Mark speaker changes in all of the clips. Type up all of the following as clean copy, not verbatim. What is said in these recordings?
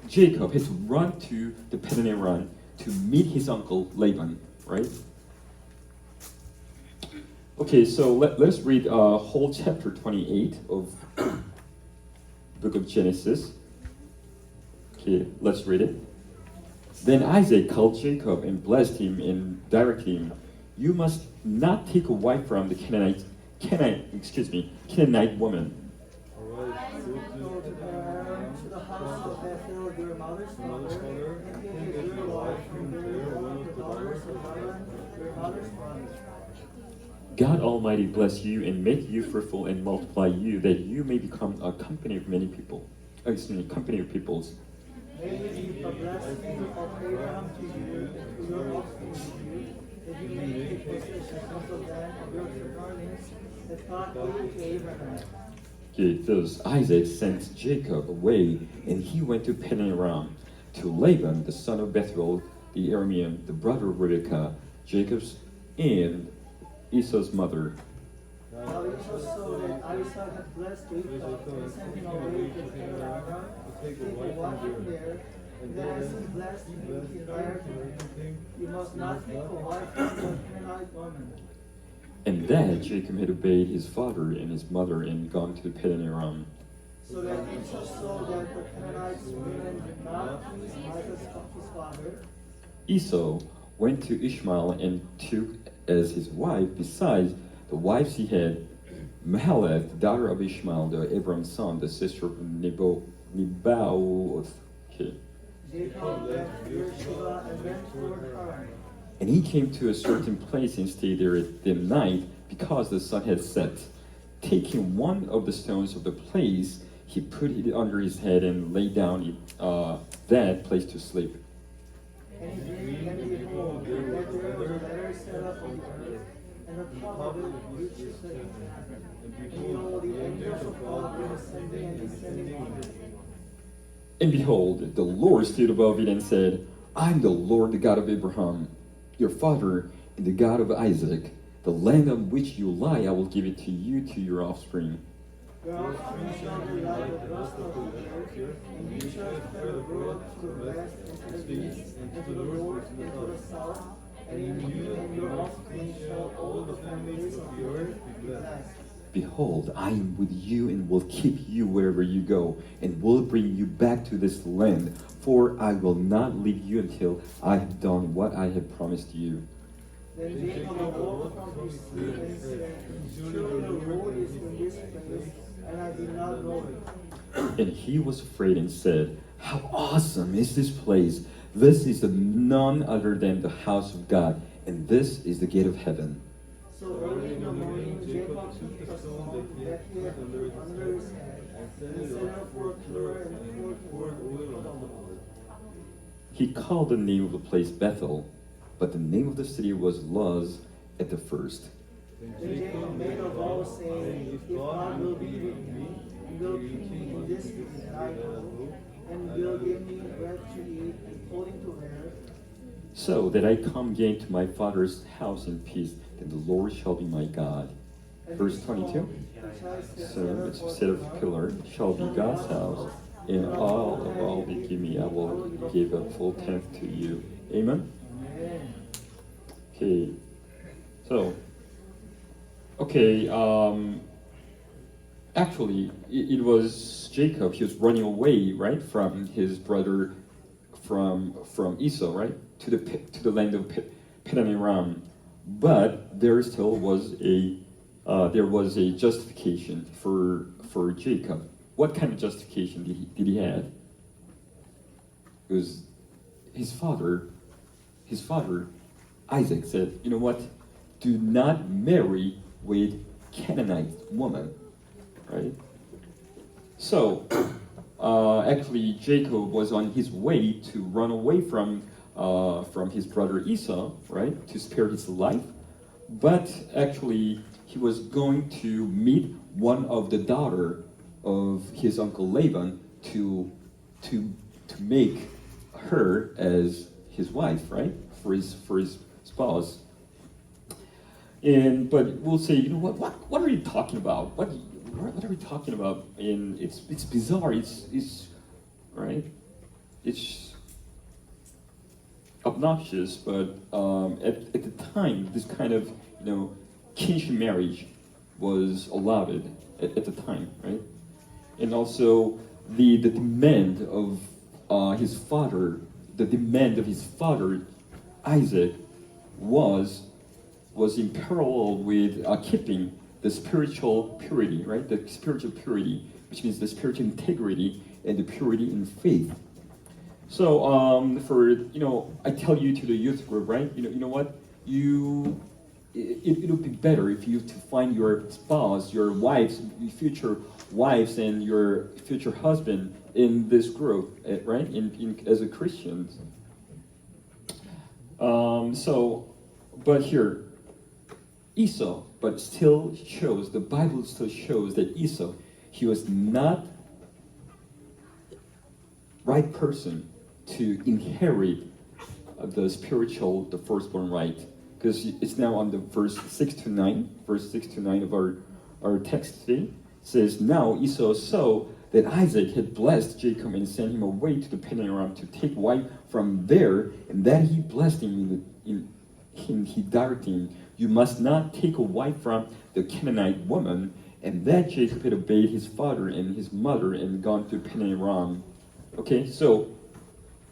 Speaker 1: Jacob had to run to the Paddan Aram to meet his uncle Laban, right? Okay, so let's read whole chapter 28 of book of Genesis. Okay, let's read it. Then Isaac called Jacob and blessed him and directed him, "You must not take a wife from the Canaanite woman."
Speaker 2: Arise, go to the house of Bethel, your mother's father, and take a good wife from there, one of the daughters of Laban, your mother's brother.
Speaker 1: God Almighty bless you and make you fruitful and multiply you, that you may become a company of many people. Company of peoples.
Speaker 2: May it be a blessing of Abraham to you and to your offspring to you, that you may take possession of the land of your surroundings, that God gave to Abraham.
Speaker 1: Okay, thus Isaac sent Jacob away, and he went to Paddan Aram, to Laban, the son of Bethuel, the Aramean, the brother of Rebekah, Jacob's and Esau's mother.
Speaker 2: Now it was so that Isaac had blessed Jacob and sent him away to Paddan Aram to take a wife from there. And then Isaac blessed him and declared to him, "You must not take a wife from the Canaanite woman."
Speaker 1: And then Jacob had obeyed his father and his mother and gone to Paddan Aram.
Speaker 2: So that it was so that the Canaanites women did not please Isaac his father.
Speaker 1: Esau went to Ishmael and took as his wife, besides the wives he had, Mahalath, the daughter of Ishmael, the Abram's son, the sister of Nebaioth. Okay.
Speaker 2: Jacob left Beersheba and went toward Haran.
Speaker 1: And he came to a certain place and stayed there at the night, because the sun had set. Taking one of the stones of the place, he put it under his head and lay down in that place to sleep.
Speaker 2: And he dreamed, and behold, that there was a letter set up on the earth, and the top of it reached his face. And behold, the angels of God were ascending and descending on it.
Speaker 1: And behold, the Lord stood above it and said, "I am the Lord, the God of Abraham, your father, and the God of Isaac. The land on which you lie, I will give it to you, to your offspring."
Speaker 2: Your offspring shall be like the dust of the earth, and you shall spread abroad to the west and to the east, and to the north and to the south. And in you and your offspring shall all the families of the earth be blessed.
Speaker 1: Behold, I am with you and will keep you wherever you go, and will bring you back to this land, for I will not leave you until I have done what I have promised you.
Speaker 2: Then Jacob awoke from his sleep and said, "Surely the Lord is in this place, and I did not know it."
Speaker 1: And he was afraid and said, "How awesome is this place! This is none other than the house of God, and this is the gate of heaven."
Speaker 2: So early in the morning, Jacob took a stone that he had under his head, and set up for a pillar and poured oil on the Lord.
Speaker 1: He called the name of the place Bethel, but the name of the city was Luz at the first.
Speaker 2: Then Jacob made a vow, saying, "If God will be with me, and will keep me in this city that I go, and will give me bread to eat according to her,
Speaker 1: So that I come again to my father's house in peace, then the Lord shall be my God. Verse 22. So it's set of pillar shall be God's house, and all they give me, I will give a full tenth to you. Amen. Okay. So. Okay. Actually, it was Jacob. He was running away, right, from his brother, from Esau, right, to the land of Paddan Aram. But there still was a justification for Jacob. What kind of justification did he have? It was his father Isaac said, "You know what? Do not marry with Canaanite woman." Right? So, actually, Jacob was on his way to run away from his brother Esau, right, to spare his life. But actually, he was going to meet one of the daughter of his uncle Laban to make her as his wife, right, for his spouse. But we'll say, you know what are you talking about? What are we talking about? And it's bizarre. It's right. it's obnoxious, but at the time, this kind of kinship marriage was allowed at the time, right? And also the demand of his father, Isaac, was in parallel with keeping the spiritual purity, right? The spiritual purity, which means the spiritual integrity and the purity in faith. So I tell you to the youth group, right? You know what? It would be better if you to find your spouse, your wives, your future wives, and your future husband in this group, right? As a Christian. But here, Esau, but still shows, the Bible still shows that Esau, he was not right person to inherit the firstborn right. Because it's now on the verse 6 to 9 of our text today. It says, now Esau saw that Isaac had blessed Jacob and sent him away to the Padan Aram to take wife from there, and that he blessed him he directed him, you must not take a wife from the Canaanite woman, and that Jacob had obeyed his father and his mother and gone to Padan Aram. Okay, so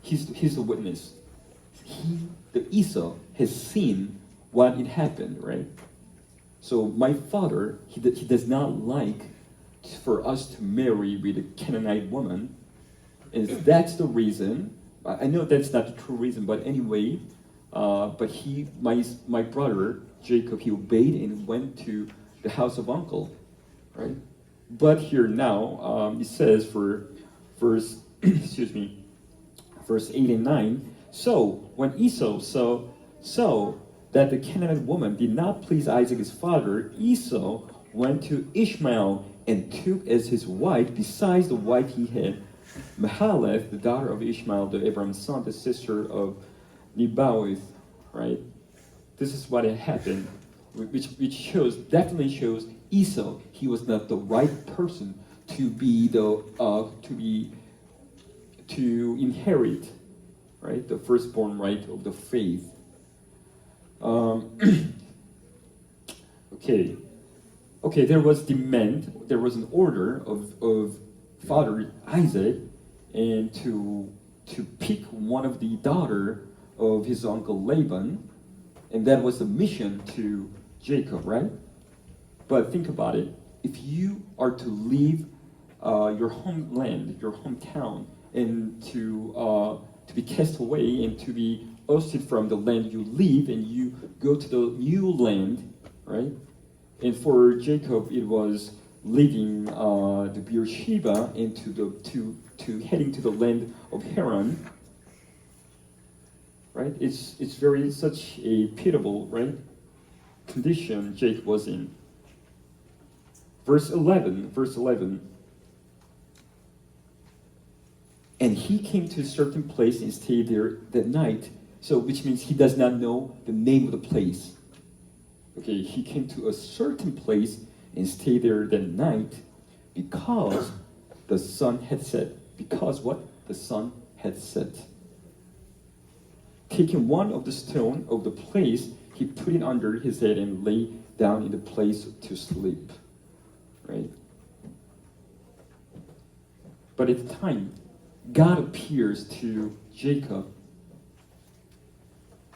Speaker 1: he's the witness. The Esau has seen what it happened, right? So my father, he does not like for us to marry with a Canaanite woman, and that's the reason. I know that's not the true reason, but anyway, but my brother Jacob, he obeyed and went to the house of uncle, right? But here now, it says for verse 8 and 9. So when Esau saw that the Canaanite woman did not please Isaac his father, Esau went to Ishmael and took as his wife, besides the wife he had, Mahalath, the daughter of Ishmael, the Abraham's son, the sister of Nebaioth, right? This is what had happened, which definitely shows Esau, he was not the right person to inherit, right, the firstborn right of the faith. Okay, there was an order of Father Isaac, and to pick one of the daughter of his uncle Laban, and that was a mission to Jacob, right? But think about it. If you are to leave your homeland, your hometown, and to be cast away and to be ousted from the land you live, and you go to the new land, right? And for Jacob, it was leaving the Beersheba and to heading to the land of Haran, right? It's very such a pitiable, right, condition Jacob was in. Verse 11. And he came to a certain place and stayed there that night. So, which means he does not know the name of the place. Okay, he came to a certain place and stayed there that night because the sun had set. Because what? The sun had set. Taking one of the stone of the place, he put it under his head and lay down in the place to sleep. Right? But at the time, God appears to Jacob.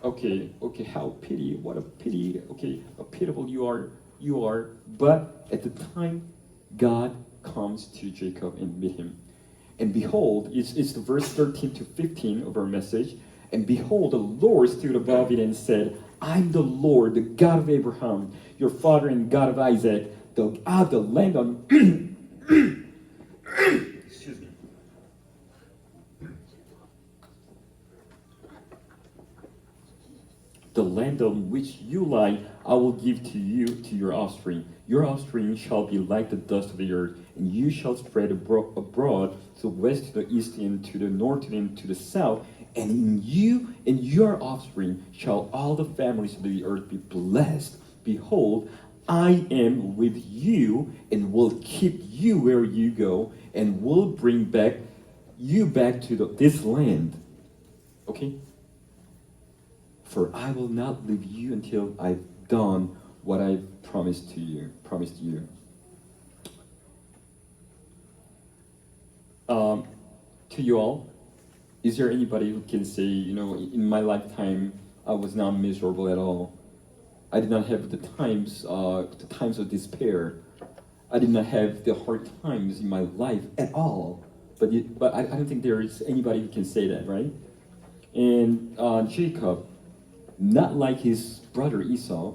Speaker 1: Okay, what a pity, okay, how pitiable you are, but at the time, God comes to Jacob and meet him. And behold, it's the verse 13 to 15 of our message, and behold, the Lord stood above it and said, I'm the Lord, the God of Abraham, your father and God of Isaac, the land on, excuse me, the land on which you lie, I will give to you, to your offspring. Your offspring shall be like the dust of the earth, and you shall spread abroad to the west, to the east, and to the north, and to the south. And in you and your offspring shall all the families of the earth be blessed. Behold, I am with you, and will keep you where you go, and will bring back you back to this land. Okay? For I will not leave you until I've done what I promised you. To you all, is there anybody who can say, in my lifetime, I was not miserable at all. I did not have the times of despair. I did not have the hard times in my life at all. But I don't think there is anybody who can say that, right? And Jacob, not like his brother Esau.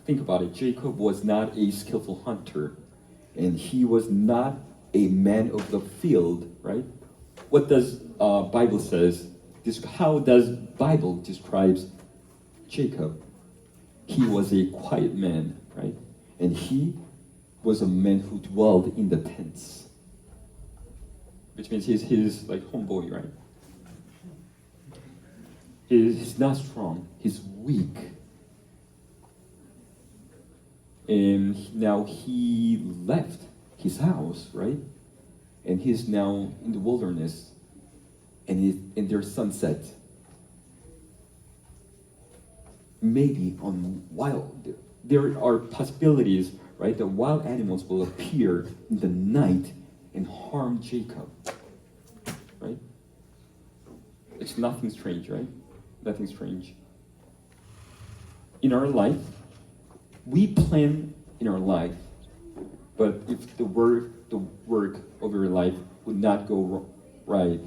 Speaker 1: Think about it. Jacob was not a skillful hunter, and he was not a man of the field, right? What does Bible says? How does Bible describes Jacob? He was a quiet man, right? And he was a man who dwelled in the tents, which means he's like homeboy, right? He's not strong. He's weak. And now he left his house, right? And he's now in the wilderness, and there's sunset. Maybe on wild, there are possibilities, right? The wild animals will appear in the night and harm Jacob, right? It's nothing strange, right? Nothing strange. In our life, we plan in our life, but if the work of your life would not go right,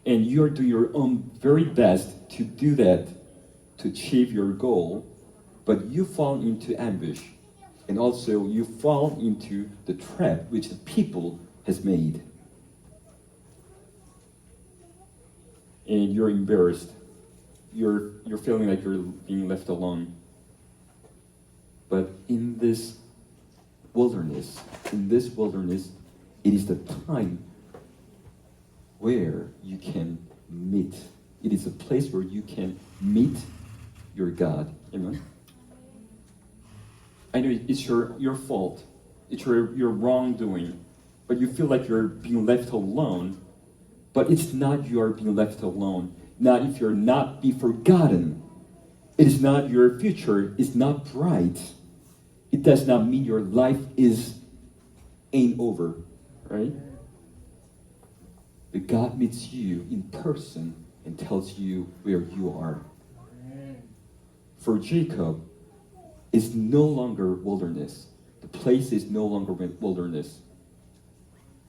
Speaker 1: and you are doing your own very best to do that, to achieve your goal, but you fall into ambush, and also you fall into the trap which the people has made, and you're embarrassed. You're feeling like you're being left alone. But in this wilderness, it is the time where you can meet. It is a place where you can meet your God. Amen? I know it's your fault. It's your wrongdoing. But you feel like you're being left alone. But it's not you are being left alone. Not if you're not be forgotten. It is not your future is not bright. It does not mean your life ain't over, right? But God meets you in person and tells you where you are. For Jacob, it's no longer wilderness. The place is no longer wilderness.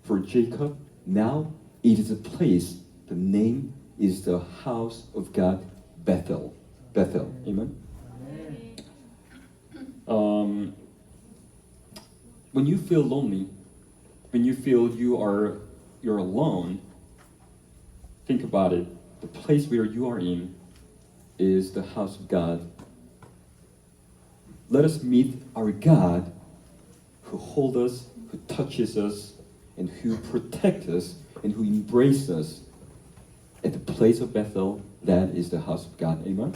Speaker 1: For Jacob, now it is a place. The name is the house of God, Bethel. Bethel. Amen? When you feel lonely, when you feel you're alone, think about it. The place where you are in is the house of God. Let us meet our God who holds us, who touches us, and who protects us, and who embraces us at the place of Bethel. That is the house of God. Amen?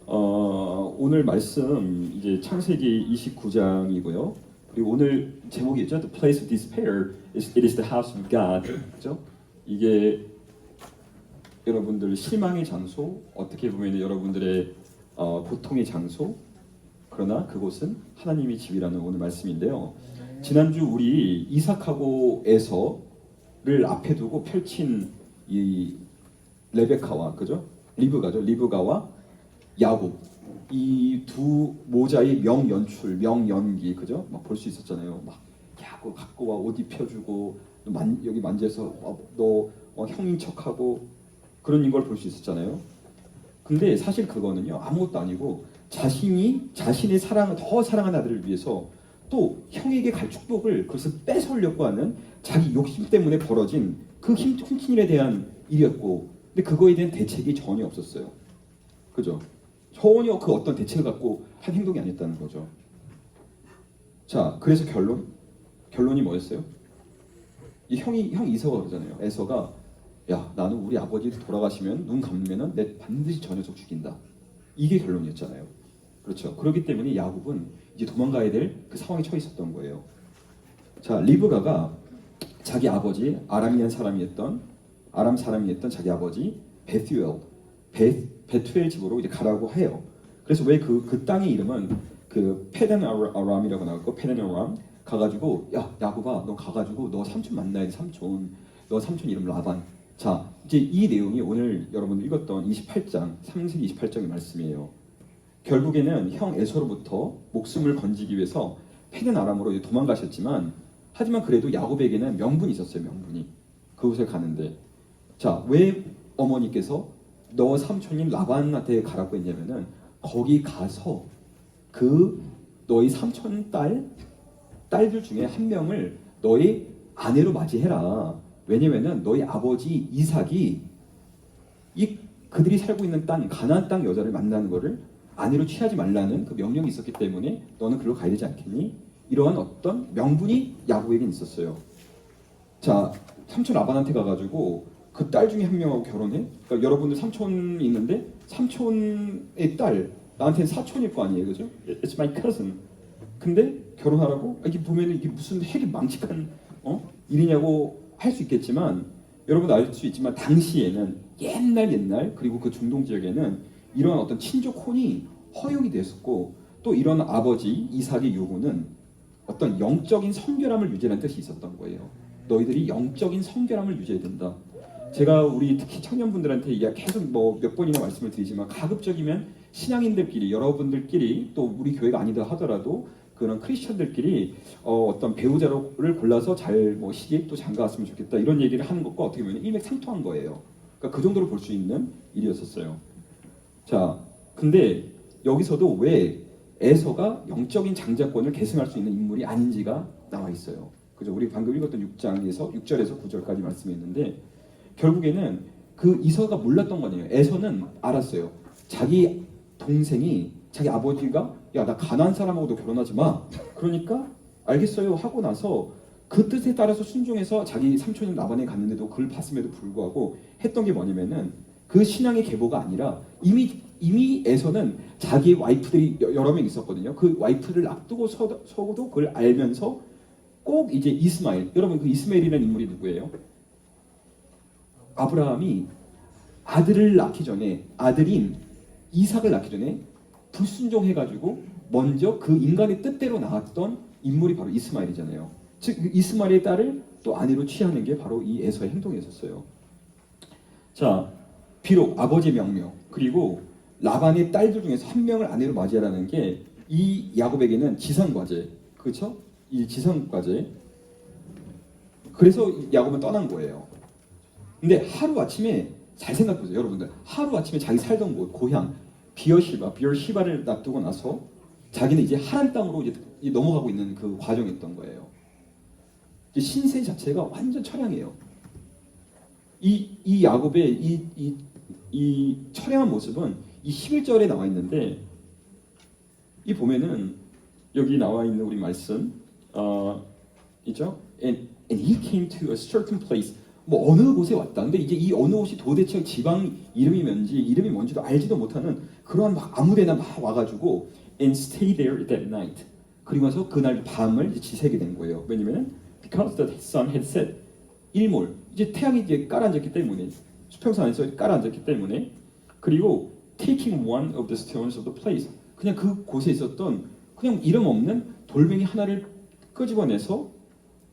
Speaker 1: 오늘 말씀 이제 창세기 29장이고요. 그리고 오늘 제목이죠. The place of despair it is the house of God. 그렇죠? 이게 여러분들 실망의 장소, 어떻게 보면 여러분들의 고통의 장소. 그러나 그곳은 하나님의 집이라는 오늘 말씀인데요. 지난주 우리 이삭하고 에서를 앞에 두고 펼친 이 레베카와 그죠? 리브가와 야곱 이 두 모자의 명연출, 명연기 그죠? 막 볼 수 있었잖아요. 막 야곱 갖고 와 옷 입혀주고 여기 만져서 너 형인 척하고 그런 걸 볼 수 있었잖아요. 근데 사실 그거는요 아무것도 아니고 자신의 더 사랑하는 아들을 위해서 또 형에게 갈 축복을 그것을 뺏어오려고 하는 자기 욕심 때문에 벌어진 그 흉친일에 대한 일이었고, 근데 그거에 대한 대책이 전혀 없었어요. 그죠? 전혀 그 어떤 대책을 갖고 한 행동이 아니었다는 거죠. 자, 그래서 결론이 뭐였어요? 이 형 이서가 그러잖아요. 에서가 야, 나는 우리 아버지 돌아가시면 눈 감으면은 내 반드시 저 녀석 죽인다. 이게 결론이었잖아요. 그렇죠. 그렇기 때문에 야곱은 이제 도망가야 될 그 상황에 처해 있었던 거예요. 자, 리브가가 자기 아버지 아람 사람이었던 자기 아버지 베투엘 집으로 이제 가라고 해요. 그래서 왜 그 땅의 이름은 그 페단 아람이라고 나왔고 페단 아람 가가지고 야 야곱아 너 가가지고 너 삼촌 만나야 돼 삼촌 너 삼촌 이름 라반. 자 이제 이 내용이 오늘 여러분 읽었던 28장 3세기 28장의 말씀이에요. 결국에는 형 에서로부터 목숨을 건지기 위해서 페단 아람으로 이제 도망가셨지만 하지만 그래도 야곱에게는 명분이 있었어요. 명분이 그곳에 가는데 자 왜 어머니께서 너 삼촌인 라반한테 가라고 했냐면은 거기 가서 그 너희 삼촌 딸들 중에 한 명을 너희 아내로 맞이해라. 왜냐면은 너희 아버지 이삭이 그들이 살고 있는 땅 가나안 땅 여자를 만나는 거를 아내로 취하지 말라는 그 명령이 있었기 때문에 너는 그로 가야 되지 않겠니? 이러한 어떤 명분이 야곱에겐 있었어요. 자 삼촌 라반한테 가가지고 그 딸 중에 한 명하고 결혼해. 그러니까 여러분들 삼촌이 있는데 삼촌의 딸 나한테는 사촌일 거 아니에요, 그죠? It's my cousin. 근데 결혼하라고? 이게 보면은 이게 무슨 핵이 망측한 일이냐고 할 수 있겠지만 여러분 알 수 있지만 당시에는 옛날 그리고 그 중동 지역에는 이런 어떤 친족 혼이 허용이 됐었고 또 이런 아버지 이삭의 요구는 어떤 영적인 성결함을 유지하는 뜻이 있었던 거예요. 너희들이 영적인 성결함을 유지해야 된다. 제가 우리 특히 청년분들한테 계속 뭐 몇 번이나 말씀을 드리지만 가급적이면 신앙인들끼리 여러분들끼리 또 우리 교회가 아니다 하더라도 그런 크리스천들끼리 어떤 배우자를 골라서 잘 뭐 시집 또 장가왔으면 좋겠다 이런 얘기를 하는 것과 어떻게 보면 일맥상통한 거예요. 그러니까 그 정도로 볼 수 있는 일이었었어요. 자, 근데 여기서도 왜 에서가 영적인 장자권을 계승할 수 있는 인물이 아닌지가 나와 있어요. 그죠? 우리 방금 읽었던 6장에서 6절에서 9절까지 말씀했는데 결국에는 그 이서가 몰랐던 거네요. 에서는 알았어요. 자기 동생이 자기 아버지가 야 나 가나안 사람하고도 결혼하지 마. 그러니까 알겠어요 하고 나서 그 뜻에 따라서 순종해서 자기 삼촌인 라반에 갔는데도 그걸 봤음에도 불구하고 했던 게 뭐냐면은 그 신앙의 계보가 아니라 이미 에서는 자기 와이프들이 여러 명 있었거든요. 그 와이프를 앞두고 서고도 그걸 알면서 꼭 이제 이스마엘 여러분 그 이스마엘이라는 인물이 누구예요? 아브라함이 아들을 낳기 전에 아들인 이삭을 낳기 전에 불순종해가지고 먼저 그 인간의 뜻대로 낳았던 인물이 바로 이스마엘이잖아요. 즉 이스마엘의 딸을 또 아내로 취하는 게 바로 이 에서의 행동이었어요. 자, 비록 아버지의 명령 그리고 라반의 딸들 중에서 한 명을 아내로 맞이하라는 게 이 야곱에게는 지상과제, 그렇죠? 이 지상과제. 그래서 야곱은 떠난 거예요. 근데 하루 아침에 잘 생각해보세요, 여러분들. 하루 아침에 자기 살던 곳, 고향 비얼시바를 놔두고 나서 자기는 이제 하란 땅으로 이제 넘어가고 있는 그 과정이었던 거예요. 신세 자체가 완전 처량해요. 이 야곱의 이 처량한 모습은 이 11절에 나와 있는데 이 보면은 여기 나와 있는 우리 말씀 있죠? And he came to a certain place. 뭐 어느 곳에 왔다. 근데 이제 이 어느 곳이 도대체 지방 이름이 뭔지도 알지도 못하는 그러한 막 아무데나 막 와가지고 and stay there that night. 그리고 나서 그날 밤을 지새게 된 거예요. 왜냐면은 because the sun had set. 일몰. 이제 태양이 이제 깔아앉았기 때문에 수평선 안에서 깔아앉았기 때문에 그리고 taking one of the stones of the place. 그냥 그 곳에 있었던 그냥 이름 없는 돌멩이 하나를 끄집어내서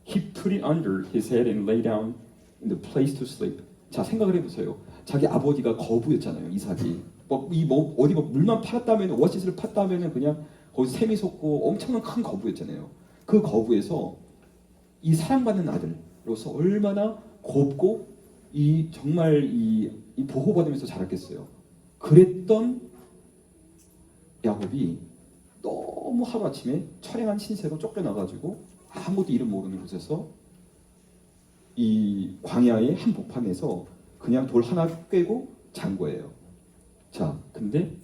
Speaker 1: he put it under his head and lay down in the place to sleep. 자 생각을 해보세요. 자기 아버지가 거부였잖아요. 이삭이 어디 물만 팔았다면 오아시스를 팠다면 그냥 거기서 샘이 솟고 엄청난 큰 거부였잖아요. 그 거부에서 이 사랑받는 아들로서 얼마나 곱고 정말 보호받으면서 자랐겠어요. 그랬던 야곱이 너무 하루아침에 처량한 신세로 쫓겨나가지고 아무도 이름 모르는 곳에서 이 광야의 한 복판에서 그냥 돌 하나 꿰고 잔 거예요. 자, 근데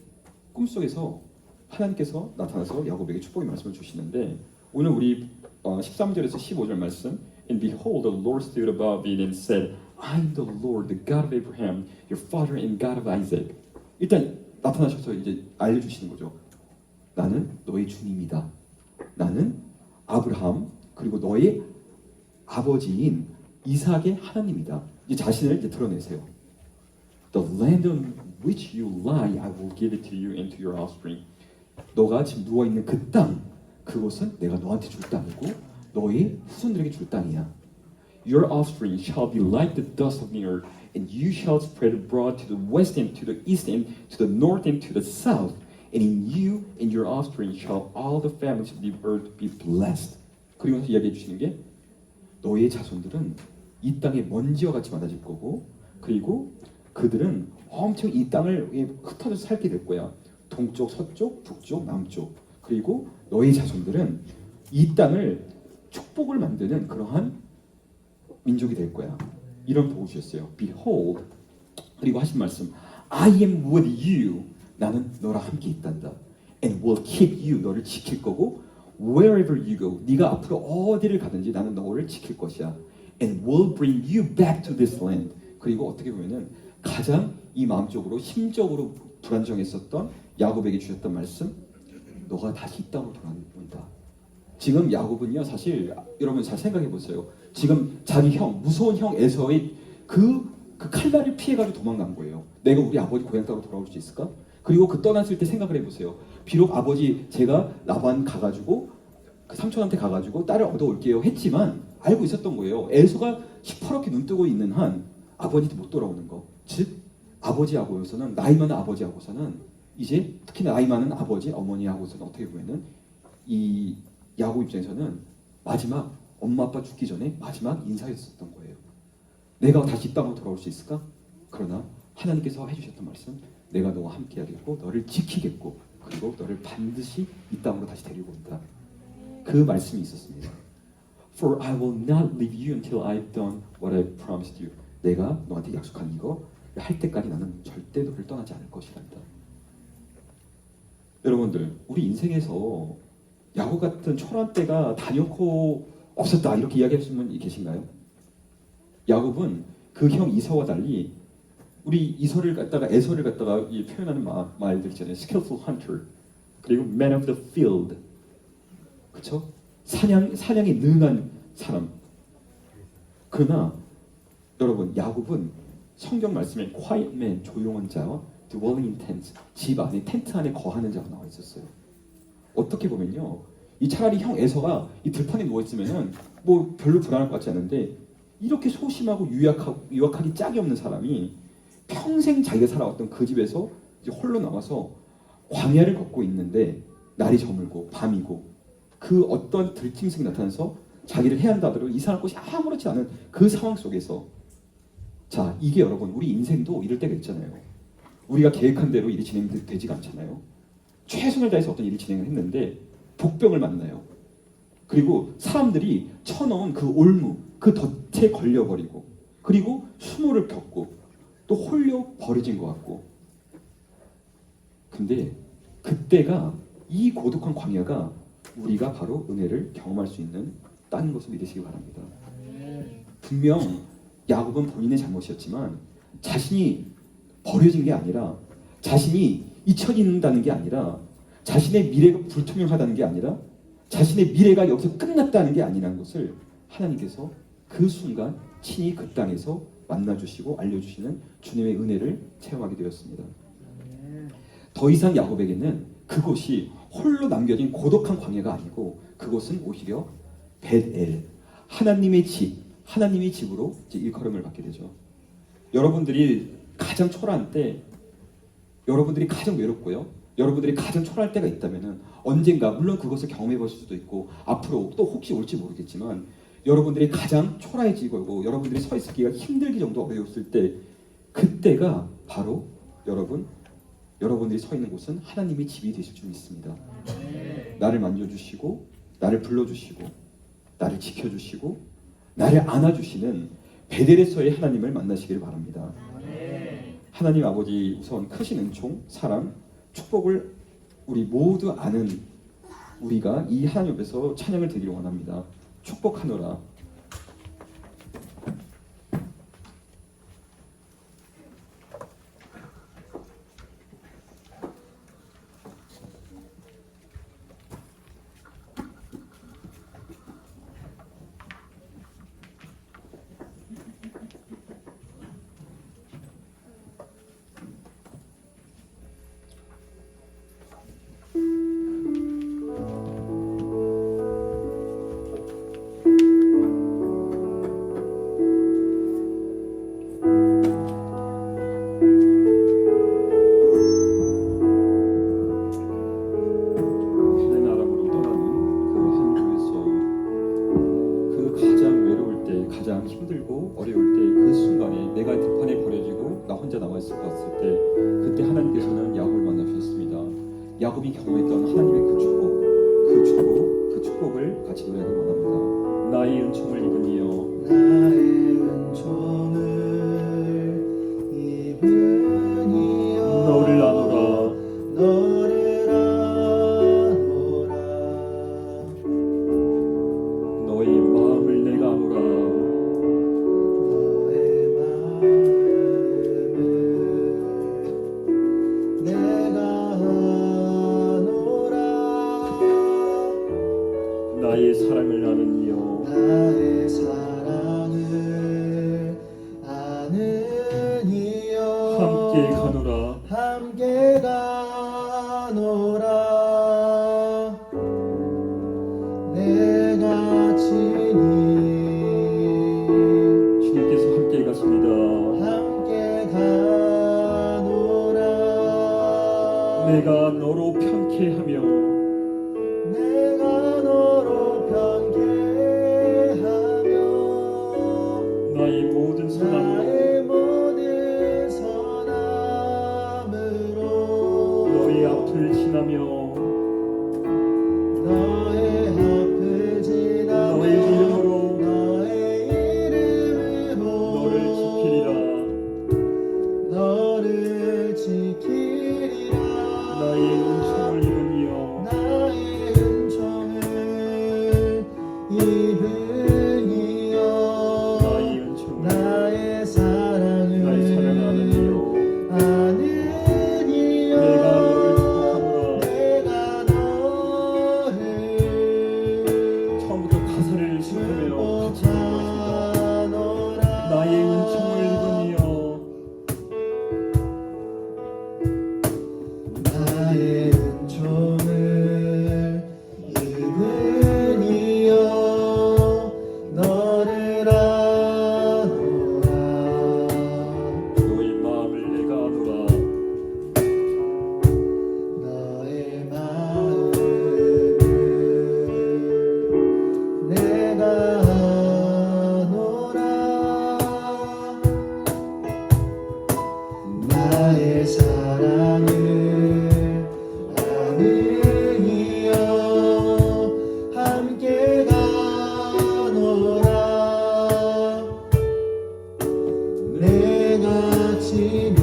Speaker 1: 꿈속에서 하나님께서 나타나서 야곱에게 축복의 말씀을 주시는데 오늘 우리 13절에서 15절 말씀 And behold, the Lord stood above it and said, I am the Lord, the God of Abraham, your father and God of Isaac. 일단 나타나셔서 이제 알려주시는 거죠. 나는 너의 주님이다. 나는 아브라함 그리고 너의 아버지인 이삭의 하나님이다. 이제 자신을 이제 드러내세요. The land on which you lie, I will give it to you and to your offspring. 너가 지금 누워 있는 그 땅, 그것은 내가 너한테 줄 땅이고 너의 후손들에게 줄 땅이야. Your offspring shall be like the dust of the earth, and you shall spread abroad to the west and to the east and to the north and to the south. And in you and your offspring shall all the families of the earth be blessed. 그리고 이야기해 주시는 게 너의 자손들은 이 땅에 먼지와 같이 많아질 거고, 그리고 그들은 엄청 이 땅을 흩어져서 살게 될 거야. 동쪽, 서쪽, 북쪽, 남쪽. 그리고 너의 자손들은 이 땅을 축복을 만드는 그러한 민족이 될 거야. 이런 복을 주셨어요. Behold, 그리고 하신 말씀, I am with you. 나는 너랑 함께 있단다. And will keep you. 너를 지킬 거고, wherever you go. 네가 앞으로 어디를 가든지 나는 너를 지킬 것이야. And will bring you back to this land. 그리고 어떻게 보면은 가장 이 마음적으로 심적으로 불안정했었던 야곱에게 주셨던 말씀, 너가 다시 이 땅으로 돌아온다. 지금 야곱은요, 사실 여러분 잘 생각해 보세요. 지금 자기 형, 무서운 형 에서의 그 칼날을 피해가지고 도망간 거예요. 내가 우리 아버지 고향 땅으로 돌아올 수 있을까? 그리고 그 떠났을 때 생각을 해보세요. 비록 아버지 제가 라반 가가지고 그 삼촌한테 가가지고 딸을 얻어올게요 했지만 알고 있었던 거예요. 에서가 시퍼렇게 눈 뜨고 있는 한 아버지도 못 돌아오는 거. 즉 아버지하고서는 나이 많은 아버지하고서는 이제 특히 나이 많은 아버지 어머니하고서는 어떻게 보면은 이 야곱 입장에서는 마지막 엄마 아빠 죽기 전에 마지막 인사였었던 거예요. 내가 다시 이 땅으로 돌아올 수 있을까? 그러나 하나님께서 해주셨던 말씀, 내가 너와 함께하겠고 너를 지키겠고 그리고 너를 반드시 이 땅으로 다시 데리고 온다. 그 말씀이 있었습니다. For I will not leave you until I've done what I promised you. 내가 너한테 약속한 이거 할 때까지 나는 절대 너를 떠나지 않을 것이란다. 여러분들, 우리 인생에서 야곱 같은 초라한 때가 단연코 없었다 이렇게 이야기하시는 분이 계신가요? 야곱은 그 형 이서와 달리 우리 이서를 갖다가 에서를 갖다가 표현하는 말들 있잖아요. skillful hunter 그리고 man of the field, 그렇죠? 사냥에 능한 사람. 그러나 여러분 야곱은 성경 말씀에 quiet man 조용한 자와 dwelling in tents 집 안에 텐트 안에 거하는 자가 나와 있었어요. 어떻게 보면요, 이 차라리 형 에서가 이 들판에 누워 있으면은 뭐 별로 불안할 것 같지 않은데 이렇게 소심하고 유약하기 짝이 없는 사람이 평생 자기가 살아왔던 그 집에서 이제 홀로 나와서 광야를 걷고 있는데 날이 저물고 밤이고 그 어떤 들짐승이 나타나서 자기를 해한다 하더라도 이상할 것이 아무렇지 않은 그 상황 속에서, 자 이게 여러분 우리 인생도 이럴 때가 있잖아요. 우리가 계획한 대로 일이 진행되지가 않잖아요. 최선을 다해서 어떤 일을 진행을 했는데 복병을 만나요. 그리고 사람들이 쳐넣은 그 올무, 그 덫에 걸려버리고 그리고 수모를 겪고 또 홀려 버려진 것 같고, 근데 그때가 이 고독한 광야가 우리가 바로 은혜를 경험할 수 있는 땅인 것을 믿으시기 바랍니다. 분명 야곱은 본인의 잘못이었지만 자신이 버려진 게 아니라, 자신이 잊혀진다는 게 아니라, 자신의 미래가 불투명하다는 게 아니라, 자신의 미래가 여기서 끝났다는 게 아니라는 것을 하나님께서 그 순간 친히 그 땅에서 만나주시고 알려주시는 주님의 은혜를 체험하게 되었습니다. 더 이상 야곱에게는 그곳이 홀로 남겨진 고독한 광야가 아니고 그곳은 오히려 벳엘, 하나님의 집, 하나님의 집으로 이제 일컬음을 받게 되죠. 여러분들이 가장 초라한 때, 여러분들이 가장 외롭고요, 여러분들이 가장 초라할 때가 있다면은 언젠가, 물론 그것을 경험해 볼 수도 있고 앞으로 또 혹시 올지 모르겠지만, 여러분들이 가장 초라해지고 여러분들이 서 있기가 힘들기 정도 어려웠을 때, 그때가 바로 여러분들이 서 있는 곳은 하나님의 집이 되실 줄 믿습니다. 나를 만져주시고 나를 불러주시고 나를 지켜주시고 나를 안아주시는 베델에서의 하나님을 만나시길 바랍니다. 하나님 아버지, 우선 크신 은총, 사랑, 축복을 우리 모두 아는 우리가 이 하나님 앞에서 찬양을 드리기 원합니다. 축복하노라. 힘들고 어려울 때 그 순간에 내가 들판에 버려지고 나 혼자 남아 있을 것 같을 때 그때 하나님께서는 야곱을 만나주셨습니다. 야곱이 경험했던 하나님의 그 축복을 같이 노래하기 원합니다. 나의 은총을 입은 이여
Speaker 2: 나의 은총을 입은 이여
Speaker 1: 너를 아노라
Speaker 2: 너를 아노라
Speaker 1: 너의 마음을 내가 아노라
Speaker 2: 너의 마음을 내가 아노라
Speaker 1: 나의 사랑을 아는 이여
Speaker 2: 나의 사랑을 아는 이여
Speaker 1: 함께 가노라
Speaker 2: 함께 가노라 내가 친히
Speaker 1: 주님께서 함께 가십니다.
Speaker 2: 함께 가노라
Speaker 1: 내가 너로 편케하며
Speaker 2: 내가 너로 편케하며
Speaker 1: 나의 모든 선함으로
Speaker 2: 나의 모든 선함으로
Speaker 1: 너의 앞을 지나며
Speaker 2: 너의 앞을 지나며
Speaker 1: 너의 이름으로
Speaker 2: 너의 이름으로
Speaker 1: 너를 지키리라.
Speaker 2: 너를 지키리라
Speaker 1: 나의 은총을 입은 이여
Speaker 2: 나의 은총을 입은 이여
Speaker 1: 나의 은총을
Speaker 2: 나의 사랑을
Speaker 1: 나의 사랑하는 이여
Speaker 2: 아는 이여
Speaker 1: 내가 너를 축복하노라.
Speaker 2: 내가 너를
Speaker 1: 처음부터 가사를 신으며 같이
Speaker 2: 축복하노라
Speaker 1: 나의 은총을 입은 이여
Speaker 2: 나의 은총을 입은 이여 너를 아노라
Speaker 1: 너의 마음을 내가 아노라
Speaker 2: 너의 마음을 내가 아노라 나의 사랑을 아는 이여 함께 가노라 내가 친히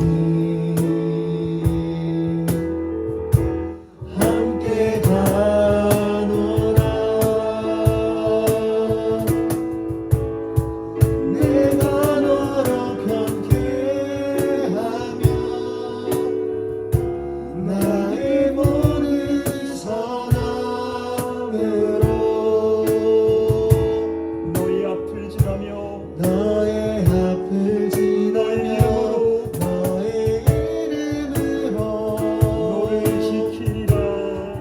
Speaker 2: 함께 가노라 내가 너로 편케하며 나의 모든 선함으로
Speaker 1: 너의 앞을 지나며
Speaker 2: 너의 앞을 지나며 너의 이름으로
Speaker 1: 너를 지키리라.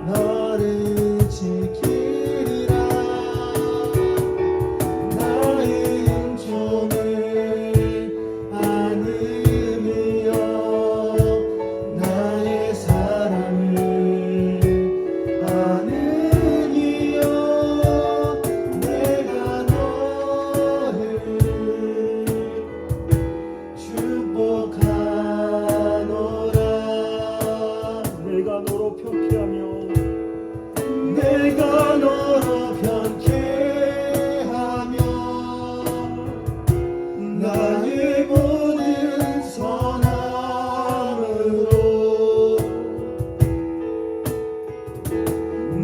Speaker 2: 너를 지키리라 나의 은총을 아는 이여 나의 사랑을 아는 이여 내가 너를 축복하노라
Speaker 1: 내가 너로 편케하며
Speaker 2: 내가 너로 편케하며 나의 모든 선함으로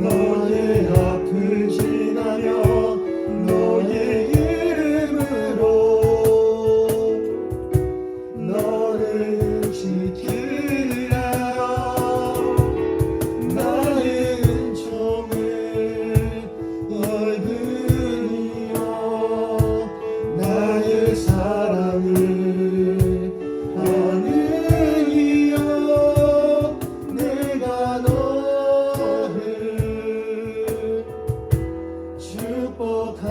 Speaker 2: 너의 앞을 지나며 너의 이름으로 너를 지키리라 나의 은총을 입은 이여 나의 사랑을 아는 이여 내가 너를 축복하노라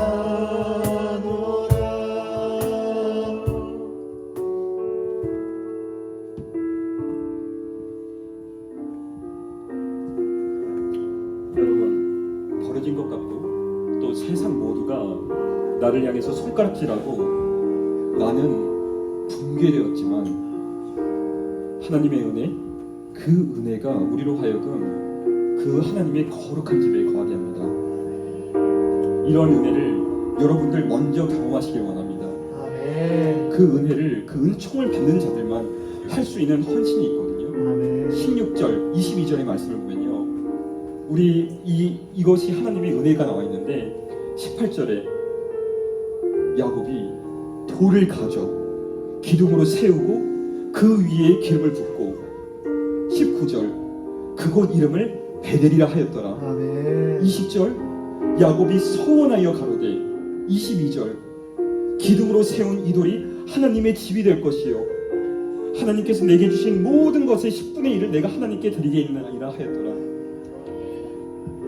Speaker 1: 여러분 버려진 것 같고 또 세상 모두가 나를 향해서 손가락질하고 나는 붕괴되었지만 하나님의 은혜, 그 은혜가 우리로 하여금 그 하나님의 거룩한 집에 거하게 합니다. 이런 은혜를 여러분들 먼저 경험하시길 원합니다.
Speaker 2: 아멘.
Speaker 1: 그 은혜를, 그 은총을 받는 자들만 할 수 있는 헌신이 있거든요.
Speaker 2: 아멘.
Speaker 1: 16절, 22절의 말씀을 보면요, 우리 이것이 하나님의 은혜가 나와 있는데 18절에 야곱이 돌을 가져 기둥으로 세우고 그 위에 기름을 붓고 19절 그곳 이름을 베델이라 하였더라.
Speaker 2: 아멘.
Speaker 1: 20절 야곱이 서원하여 가로되 22절 기둥으로 세운 이 돌이 하나님의 집이 될 것이요 하나님께서 내게 주신 모든 것의 10분의 1을 내가 하나님께 드리겠나이다 하였더라.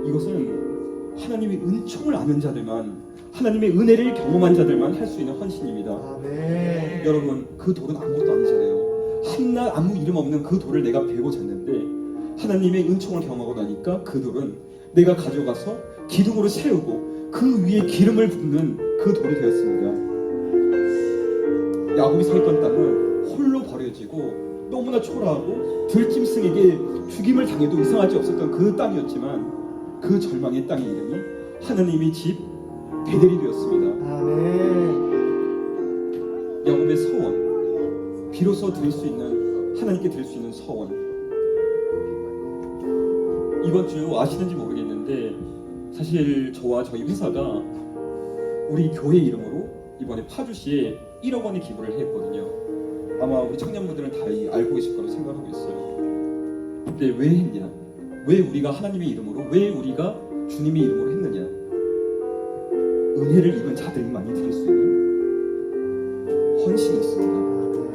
Speaker 1: 이것은 하나님의 은총을 아는 자들만, 하나님의 은혜를 경험한 자들만 할 수 있는 헌신입니다.
Speaker 2: 아멘.
Speaker 1: 여러분, 그 돌은 아무것도 아니잖아요. 한낱 아무 이름 없는 그 돌을 내가 베고 잤는데 하나님의 은총을 경험하고 나니까 그 돌은 내가 가져가서 기둥으로 세우고 그 위에 기름을 붓는 그 돌이 되었습니다. 야곱이 서 있던 땅은 홀로 버려지고 너무나 초라하고 들짐승에게 죽임을 당해도 이상하지 없었던 그 땅이었지만 그 절망의 땅의 이름이 하나님의 집 베델이 되었습니다.
Speaker 2: 아멘.
Speaker 1: 야곱의 서원, 비로소 드릴 수 있는, 하나님께 드릴 수 있는 서원. 이번 주 아시는지 모르겠는데 사실 저와 저희 회사가 우리 교회 이름으로 이번에 파주시에 1억 원의 기부를 했거든요. 아마 우리 청년분들은 다 알고 계실 거라고 생각하고 있어요. 근데 왜 했냐? 왜 우리가 하나님의 이름으로, 왜 우리가 주님의 이름으로 했느냐? 은혜를 입은 자들만이 드릴 수 있는 헌신이 있습니다.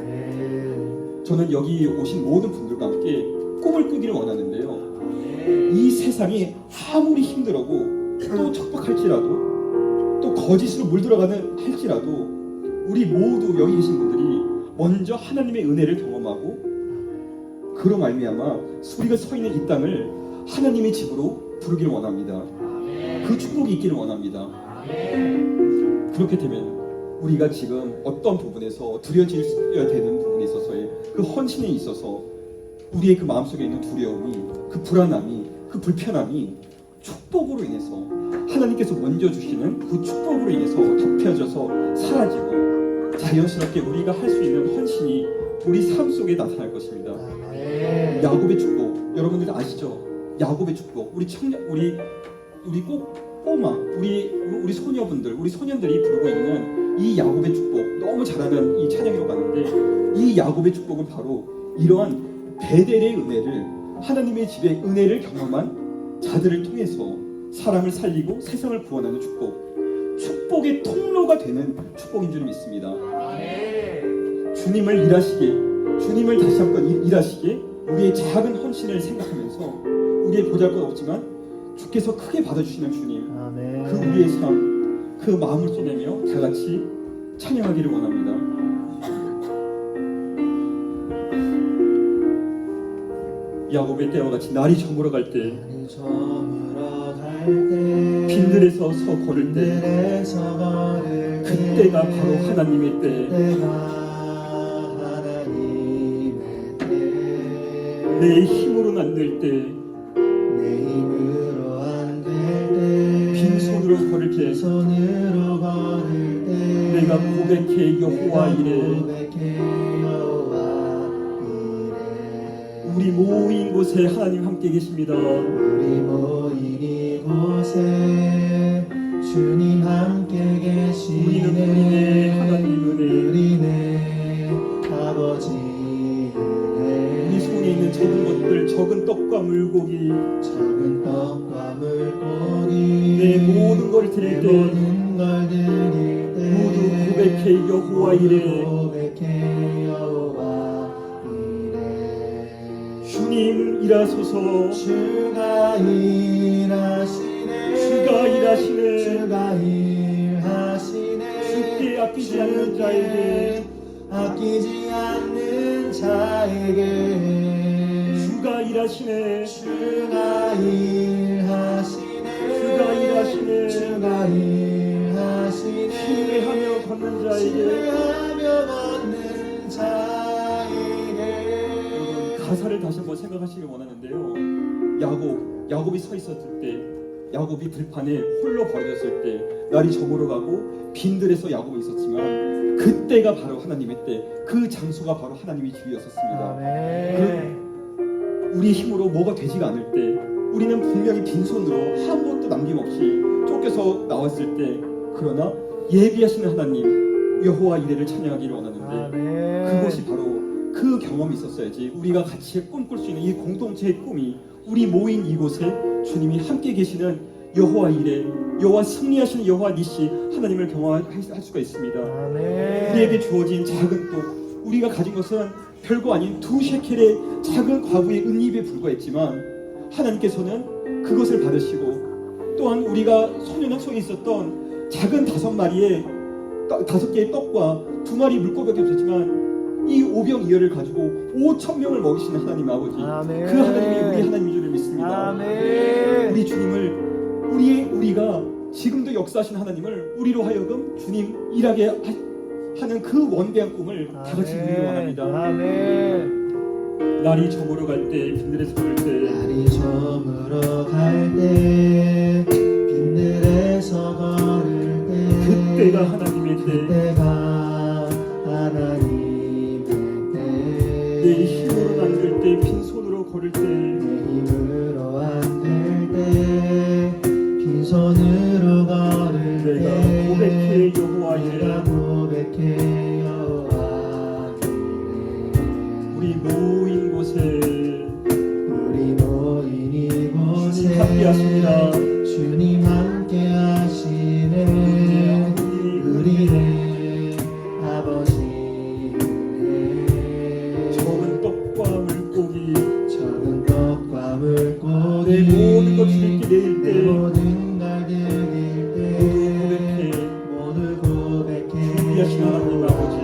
Speaker 2: 아멘.
Speaker 1: 저는 여기 오신 모든 분들과 함께 꿈을 꾸기를 원하는데요. 이 세상이 아무리 힘들고 또 척박할지라도 또 거짓으로 물들어가는 할지라도 우리 모두 여기 계신 분들이 먼저 하나님의 은혜를 경험하고 그로 말미암아 우리가 서 있는 이 땅을 하나님의 집으로 부르기를 원합니다. 그 축복이 있기를 원합니다. 그렇게 되면 우리가 지금 어떤 부분에서 두려워져야 되는 부분에 있어서의 그 헌신에 있어서 우리의 그 마음속에 있는 두려움이, 그 불안함이, 그 불편함이 축복으로 인해서 하나님께서 먼저 주시는 그 축복으로 인해서 덮여져서 사라지고 자연스럽게 우리가 할 수 있는 헌신이 우리 삶 속에 나타날 것입니다.
Speaker 2: 아멘.
Speaker 1: 야곱의 축복, 여러분들 아시죠? 야곱의 축복, 우리 청년, 우리 꼬마, 우리 소녀분들, 우리 소년들이 부르고 있는 이 야곱의 축복, 너무 잘하는 이 찬양으로 가는데 이 야곱의 축복은 바로 이러한 베델의 은혜를, 하나님의 집의 은혜를 경험한 자들을 통해서 사람을 살리고 세상을 구원하는 축복의 통로가 되는 축복인 줄 믿습니다. 주님을 일하시게, 주님을 다시 한번 일하시게 우리의 작은 헌신을 생각하면서 우리의 보잘것없지만 주께서 크게 받아주시는 주님,
Speaker 2: 아멘.
Speaker 1: 그 우리의 삶, 그 마음을 쏟내며 다 같이 찬양하기를 원합니다. 야곱의 때와 같이 날이 저물어 갈 때, 빈들에서 서 걸을 때, 그때가 바로 하나님의 때. 내 힘으로는 안 될 때, 빈손으로 걸을 때, 내가 고백해 여호와 이래. 우리 모인 곳에 하나님 함께 계십니다.
Speaker 2: 우리 모인 이곳에 주님 함께 계시네.
Speaker 1: 우리는 하나님 은혜,
Speaker 2: 우리네 아버지
Speaker 1: 우리 손에 있는 적은 것들, 적은 떡과 물고기,
Speaker 2: 적은 떡과 물고기
Speaker 1: 내 모든 걸 드릴 때
Speaker 2: 모든 걸 드릴 때
Speaker 1: 모두 고백해 여호와 이래.
Speaker 2: 고백해 여호와
Speaker 1: 주님 일하소서.
Speaker 2: 주가 일하시네.
Speaker 1: 주가 일하시네.
Speaker 2: 주가 일하시네.
Speaker 1: 주께 아끼지 않는 자에게,
Speaker 2: 아끼지 않는 자에게
Speaker 1: 주가 일하시네.
Speaker 2: 주가 일하시네.
Speaker 1: 주가 일하시네.
Speaker 2: 주가 일하시네.
Speaker 1: 신뢰하며 걷는 자에게,
Speaker 2: 신뢰하며
Speaker 1: 역사를 다시 한번 생각하시길 원하는데요. 야곱이 서 있었을 때, 야곱이 들판에 홀로 버려졌을 때 날이 저물어 가고 빈들에서 야곱이 있었지만 그때가 바로 하나님의 때, 그 장소가 바로 하나님의 집이었었습니다.
Speaker 2: 아멘.
Speaker 1: 우리 힘으로 뭐가 되지가 않을 때, 우리는 분명히 빈손으로 아무것도 남김없이 쫓겨서 나왔을 때, 그러나 예비하시는 하나님 여호와 이레를 찬양하기를 원하는데,
Speaker 2: 아멘.
Speaker 1: 그것이 바로 그 경험이 있었어야지 우리가 같이 꿈꿀 수 있는 이 공동체의 꿈이, 우리 모인 이곳에 주님이 함께 계시는 여호와 이레, 여호와 승리하시는 여호와 니시 하나님을 경험할 수가 있습니다.
Speaker 2: 아멘.
Speaker 1: 우리에게 주어진 작은 떡, 우리가 가진 것은 별거 아닌 2셰켈의 작은 과부의 은입에 불과했지만 하나님께서는 그것을 받으시고, 또한 우리가 소년원 속에 있었던 작은 5개의 떡과 2마리 물고기밖에 없었지만 이 오병이어를 가지고 5,000명을 먹이시는 하나님 아버지,
Speaker 2: 아멘.
Speaker 1: 그 하나님이 우리 하나님인 줄을 믿습니다.
Speaker 2: 아멘.
Speaker 1: 우리 주님을, 우리가 지금도 역사하시는 하나님을 우리로 하여금 주님 일하게 하는 그 원대한 꿈을 다 같이 누리기 원합니다.
Speaker 2: 아멘.
Speaker 1: 날이 저물어 갈 때, 빈들에서 걸을 때,
Speaker 3: 날이 저물어 갈 때, 빈들에서 걸을 때,
Speaker 1: 그때가 하나님의 때,
Speaker 3: 그때가 하나님의 때,
Speaker 1: 내 힘으로 안 될 때, 빈손으로 걸을 때,
Speaker 3: 내 힘으로 안 될 때, 빈손으로 걸을 때,
Speaker 1: 내가 고백해 여호와
Speaker 3: 내가
Speaker 1: 이레,
Speaker 3: 고백해 여호와 이레.
Speaker 1: 우리 모인 곳에
Speaker 3: 우리 모인 이곳에
Speaker 1: 주님 함께 하십니다.
Speaker 3: 주님 함께 하시네. 우리의 아버지 은혜,
Speaker 1: 적은 떡과 물고기,
Speaker 3: 적은 떡과 물고기,
Speaker 1: 내 모든 것 주님께 내일
Speaker 3: 내
Speaker 1: 때
Speaker 3: 모든 걸 드릴 때 모두 고백해
Speaker 1: 준비하신 하나님 아버지,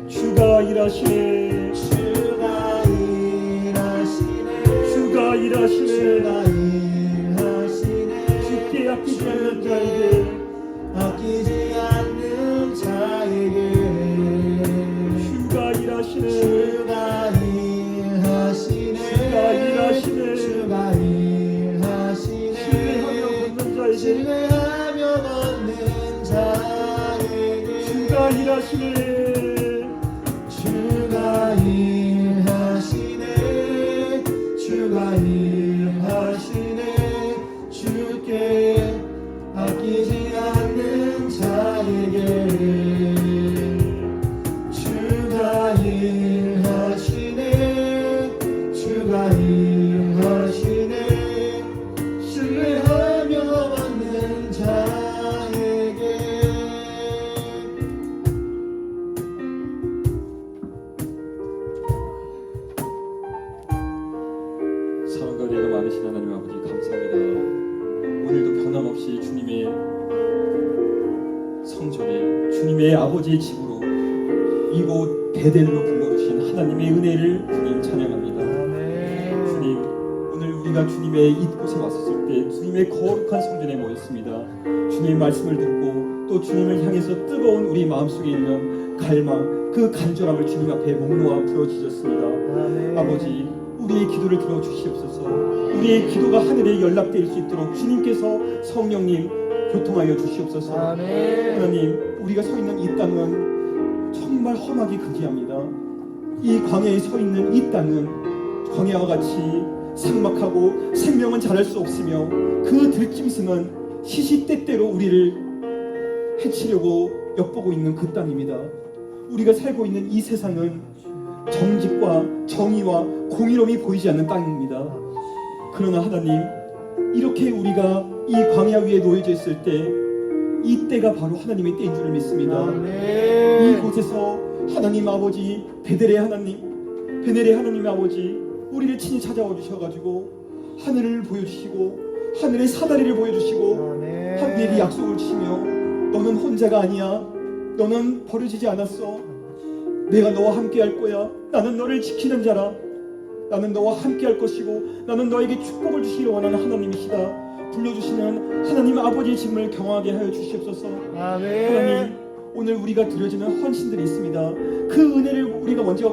Speaker 1: 주가 일하시네,
Speaker 3: 주가 일하시네,
Speaker 1: 주가 일하시네,
Speaker 3: 주가 일하시네.
Speaker 1: 주께 아끼지 않는 자에게,
Speaker 3: 아끼지 않는 자에게
Speaker 1: 주가 일하시네,
Speaker 3: 주가 일하시네,
Speaker 1: 주가 일하시네,
Speaker 3: 주가 일하시네.
Speaker 1: 신뢰하며 걷는 자에게,
Speaker 3: 신뢰하며 걷는 자에게
Speaker 1: 주가 일하시네,
Speaker 3: 주가 일하시네, 주가 일하시네. 주께 아끼지 않는 자에게 주가 일하시네, 주가 일하시네. 신뢰하며 걷는 자에게.
Speaker 1: 사랑과 은혜가 많으신 하나님 아버지 감사합니다. 오늘도 변함없이 주님의 성전에, 주님의 아버지의 집으로, 이곳 베델로 불러주신 하나님의 은혜를 주님 찬양합니다.
Speaker 2: 아멘.
Speaker 1: 주님, 오늘 우리가 주님의 이곳에 왔었을 때 주님의 거룩한 성전에 모였습니다. 주님의 말씀을 듣고 또 주님을 향해서 뜨거운 우리 마음속에 있는 갈망, 그 간절함을 주님 앞에 목놓아 부러지셨습니다.
Speaker 2: 아멘.
Speaker 1: 아버지, 우리의 기도를 들어주시옵소서. 우리의 기도가 하늘에 연락될 수 있도록 주님께서 성령님 교통하여 주시옵소서.
Speaker 2: 아멘.
Speaker 1: 하나님, 우리가 서 있는 이 땅은 정말 험하기 근지합니다. 이 광야에 서 있는 이 땅은 광야와 같이 삭막하고 생명은 자랄 수 없으며 그 들짐승은 시시때때로 우리를 해치려고 엿보고 있는 그 땅입니다. 우리가 살고 있는 이 세상은 정직과 정의와 공의로움이 보이지 않는 땅입니다. 그러나 하나님, 이렇게 우리가 이 광야 위에 놓여져 있을 때 이 때가 바로 하나님의 때인 줄을 믿습니다.
Speaker 2: 아멘.
Speaker 1: 이곳에서 하나님 아버지, 베델의 하나님 아버지, 우리를 친히 찾아와 주셔가지고 하늘을 보여주시고 하늘의 사다리를 보여주시고
Speaker 2: 아멘.
Speaker 1: 우리에게 약속을 주시며, 너는 혼자가 아니야, 너는 버려지지 않았어, 내가 너와 함께 할 거야, 나는 너를 지키는 자라, 나는 너와 함께 할 것이고 나는 너에게 축복을 주시기 원하는 하나님이시다. 불러주시는 하나님 아버지의 짐을 경험하게 하여 주시옵소서.
Speaker 2: 아멘.
Speaker 1: 하나님, 오늘 우리가 드려지는 헌신들이 있습니다. 그 은혜를 우리가 먼저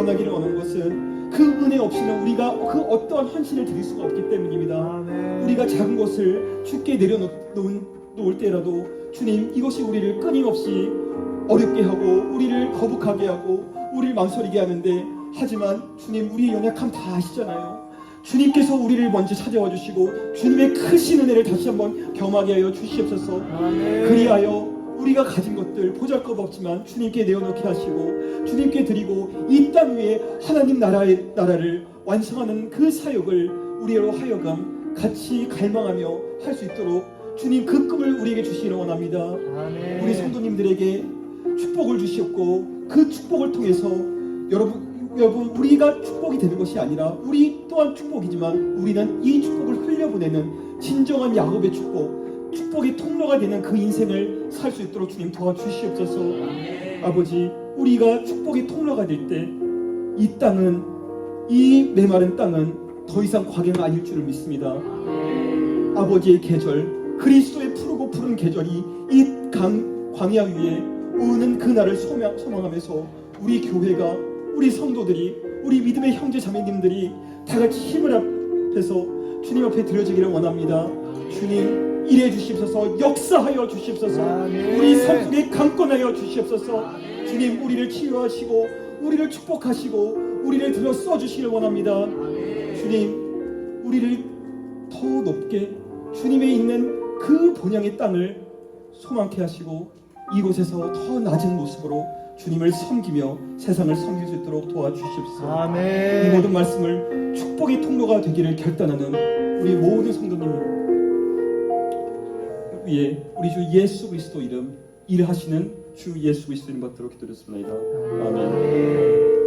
Speaker 4: 원하기를 원하는 것은 그 은혜 없이는 우리가 그 어떠한 헌신을 드릴 수가 없기 때문입니다.
Speaker 2: 아멘.
Speaker 4: 우리가 작은 것을 주께 내려놓을 때라도 주님, 이것이 우리를 끊임없이 어렵게 하고 우리를 거북하게 하고 우리를 망설이게 하는데, 하지만 주님, 우리의 연약함 다 아시잖아요. 주님께서 우리를 먼저 찾아와 주시고 주님의 크신 은혜를 다시 한번 경험하게 하여 주시옵소서.
Speaker 2: 아멘.
Speaker 4: 그리하여 우리가 가진 것들 보잘것없지만 주님께 내어놓게 하시고 주님께 드리고 이 땅 위에 하나님 나라를 완성하는 그 사역을 우리로 하여금 같이 갈망하며 할 수 있도록 주님 그 꿈을 우리에게 주시기를 원합니다.
Speaker 2: 아멘.
Speaker 4: 우리 성도님들에게 축복을 주시옵고 그 축복을 통해서 여러분 우리가 축복이 되는 것이 아니라 우리 또한 축복이지만 우리는 이 축복을 흘려보내는 진정한 야곱의 축복의 통로가 되는 그 인생을 살 수 있도록 주님 도와주시옵소서. 아버지, 우리가 축복의 통로가 될 때 이 땅은, 이 메마른 땅은 더 이상 광야가 아닐 줄을 믿습니다. 아버지의 계절, 그리스도의 푸르고 푸른 계절이 이 광야 위에 오는 그날을 소망하면서 우리 교회가, 우리 성도들이, 우리 믿음의 형제 자매님들이 다 같이 힘을 합해서 주님 앞에 드려지기를 원합니다. 주님, 일해 주시옵소서. 역사하여 주시옵소서.
Speaker 2: 아멘.
Speaker 4: 우리 삶 속에 강권하여 주시옵소서. 주님, 우리를 치유하시고 우리를 축복하시고 우리를 들어 써주시기를 원합니다. 주님, 우리를 더 높게 주님의 있는 그 본향의 땅을 소망케 하시고 이곳에서 더 낮은 모습으로 주님을 섬기며 세상을 섬길 수 있도록 도와주시옵소서. 이
Speaker 2: 아멘.
Speaker 4: 모든 말씀을 축복의 통로가 되기를 결단하는 우리 모든 성도님 위에 우리 주 예수 그리스도 이름 일하시는 주 예수 그리스도 이름 받도록 기도드렸습니다. 아멘.